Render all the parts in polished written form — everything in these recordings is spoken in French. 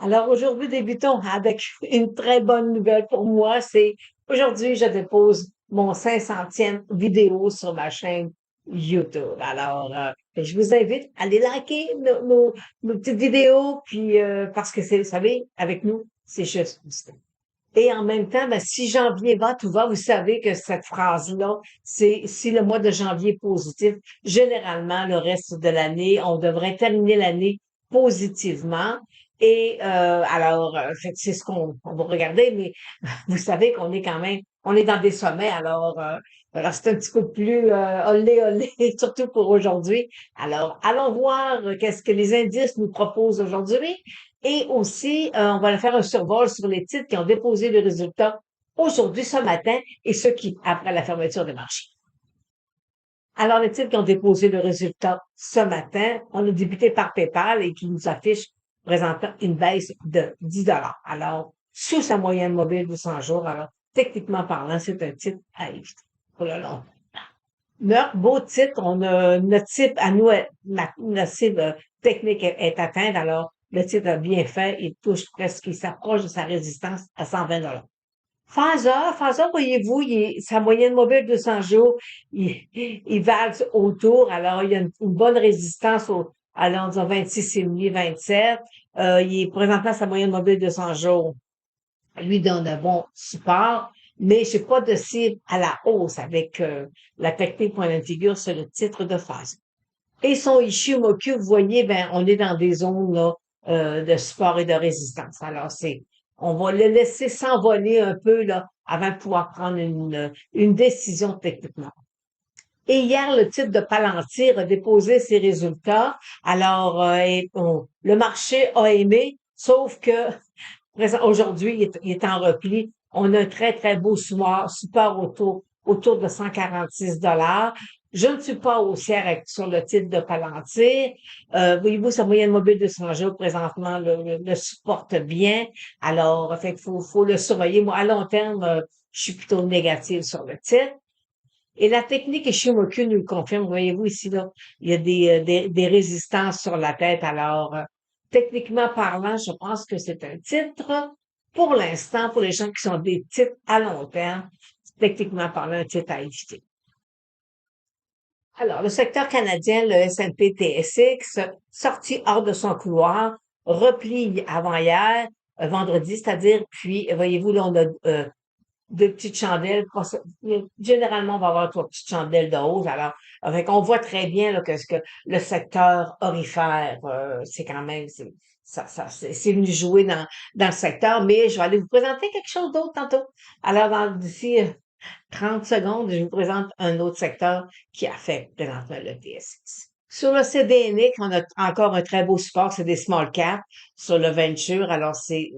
Alors aujourd'hui, débutons avec une très bonne nouvelle pour moi. C'est aujourd'hui, je dépose mon 500e vidéo sur ma chaîne YouTube. Alors, je vous invite à aller liker nos petites vidéos, puis parce que c'est, vous savez, avec nous, c'est juste du temps. Et en même temps, ben, si janvier va, tout va, vous savez que cette phrase-là, c'est si le mois de janvier est positif, généralement, le reste de l'année, on devrait terminer l'année positivement. Et alors, fait que c'est ce qu'on va regarder, mais vous savez qu'on est quand même, on est dans des sommets, alors c'est un petit peu plus olé olé, surtout pour aujourd'hui. Alors, allons voir qu'est-ce que les indices nous proposent aujourd'hui. Et aussi, on va faire un survol sur les titres qui ont déposé le résultat aujourd'hui, ce matin, et ceux qui, après la fermeture des marchés. Alors, les titres qui ont déposé le résultat ce matin, on a débuté par PayPal et qui nous affiche présentant une baisse de 10 $. Alors, sous sa moyenne mobile de 100 jours. Alors, techniquement parlant, c'est un titre à éviter pour le long. Notre beau titre, on a notre cible à nous, notre cible technique est atteinte. Alors, le titre a bien fait. Il touche presque, il s'approche de sa résistance à 120 $. Phaser, voyez-vous, sa moyenne mobile de 200 jours, il valse autour. Alors, il y a une bonne résistance allons disons 26,5, 27. Il est présentement sa moyenne mobile de 100 jours lui donne un bon support, mais je n'ai pas de cible à la hausse avec la technique point de figure sur le titre de phase. Et son Ishimoku, vous voyez, ben, on est dans des zones là, de support et de résistance. Alors, on va le laisser s'envoler un peu là, avant de pouvoir prendre une décision techniquement. Et hier, le titre de Palantir a déposé ses résultats. Alors, le marché a aimé, sauf que aujourd'hui, il est en repli. On a un très, très beau support autour de 146 $. Je ne suis pas haussière sur le titre de Palantir. Voyez-vous, sa moyenne mobile de 100 jours présentement le supporte bien. Alors, fait qu'il faut le surveiller. Moi, à long terme, je suis plutôt négative sur le titre. Et la technique Ishimoku nous le confirme. Voyez-vous ici, là, il y a des résistances sur la tête. Alors, techniquement parlant, je pense que c'est un titre, pour l'instant, pour les gens qui sont des titres à long terme, techniquement parlant, un titre à éviter. Alors, le secteur canadien, le S&P TSX, sorti hors de son couloir, repli avant-hier, vendredi, c'est-à-dire, puis, voyez-vous, là, on a deux petites chandelles. Généralement, on va avoir trois petites chandelles de hausse. Alors, avec, on voit très bien là, que ce que le secteur orifère, c'est quand même, c'est venu jouer dans le secteur. Mais je vais aller vous présenter quelque chose d'autre tantôt. Alors, d'ici 30 secondes, je vous présente un autre secteur qui affecte présentement le TSX. Sur le CDNX, on a encore un très beau support, c'est des small caps sur le venture. Alors, c'est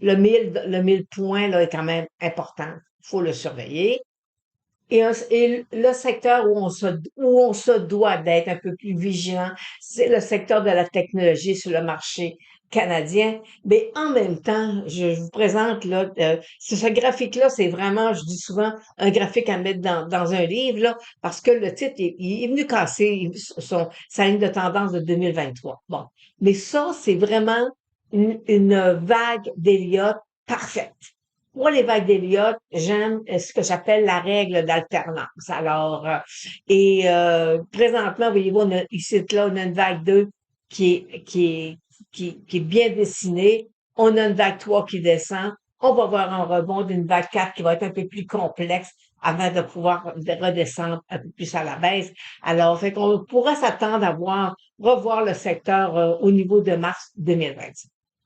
le 1000 points là, est quand même important. Il faut le surveiller. Et le secteur où on se doit d'être un peu plus vigilant, c'est le secteur de la technologie sur le marché canadien. Mais en même temps, je vous présente là, ce graphique-là, c'est vraiment, je dis souvent, un graphique à mettre dans un livre là, parce que le titre il est venu casser sa ligne de tendance de 2023. Bon, mais ça, c'est vraiment une vague d'Elliott parfaite. Pour les vagues d'Elliott, j'aime ce que j'appelle la règle d'alternance. Alors, présentement, voyez-vous, ici, là, on a une vague 2 qui est bien dessinée. On a une vague 3 qui descend. On va voir un rebond d'une vague 4 qui va être un peu plus complexe avant de pouvoir redescendre un peu plus à la baisse. Alors, fait qu'on pourrait s'attendre à revoir le secteur au niveau de mars 2025.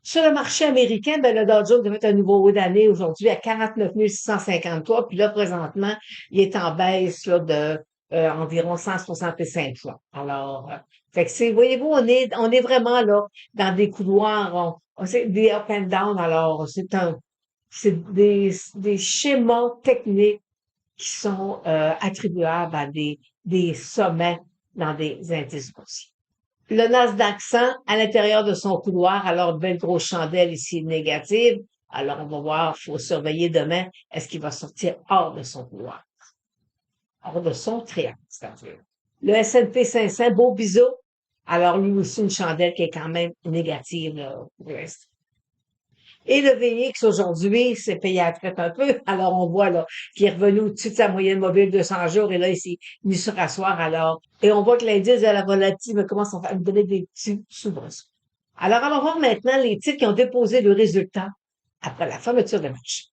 Sur le marché américain, ben, le Dow Jones devait être un nouveau haut d'année aujourd'hui à 49 653. Puis là, présentement, il est en baisse là, de environ 165 fois. Alors, fait que voyez-vous, on est vraiment là dans des couloirs, c'est des up and down. Alors, c'est des schémas techniques qui sont attribuables à des sommets dans des indices boursiers. Le Nasdaq 100 à l'intérieur de son couloir, alors belle grosse chandelle ici négative. Alors, on va voir, il faut surveiller demain, est-ce qu'il va sortir hors de son couloir, hors de son triangle, c'est-à-dire. Le S&P 500, beau biseau, Alors, lui aussi, une chandelle qui est quand même négative, là, pour l'instant. Et le VX aujourd'hui s'est payé à la traite un peu. Alors, on voit là qu'il est revenu au-dessus de sa moyenne mobile de 100 jours et là, il s'est mis sur asseoir. Alors, et on voit que l'indice de la volatilité commence à me donner des petits soubresauts. Alors, on va voir maintenant les titres qui ont déposé le résultat après la fermeture de marché.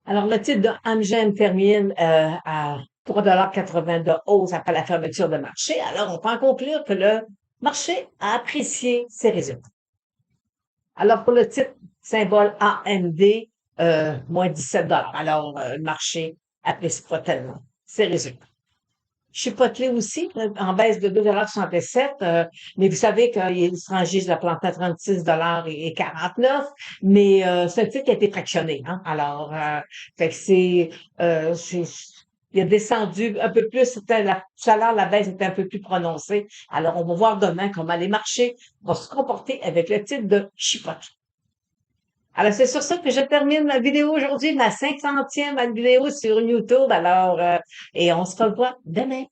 Alors, le titre de Amgen termine à 3,80 $ de hausse après la fermeture de marché. Alors, on peut en conclure que le marché a apprécié ses résultats. Alors, pour le titre symbole AMD, moins 17 $. Alors, le marché apprécie pas tellement ses résultats. Chipotle aussi, en baisse de 2,67 $. Mais vous savez qu'il se franchit la plante à 36,49 $. Mais c'est un titre qui a été fractionné. Hein? Alors, fait que il a descendu un peu plus. Tout à l'heure, la baisse était un peu plus prononcée. Alors, on va voir demain comment les marchés vont se comporter avec le titre de Chipotle. Alors, c'est sur ça que je termine ma vidéo aujourd'hui, ma 500e vidéo sur YouTube. Alors, et on se revoit demain.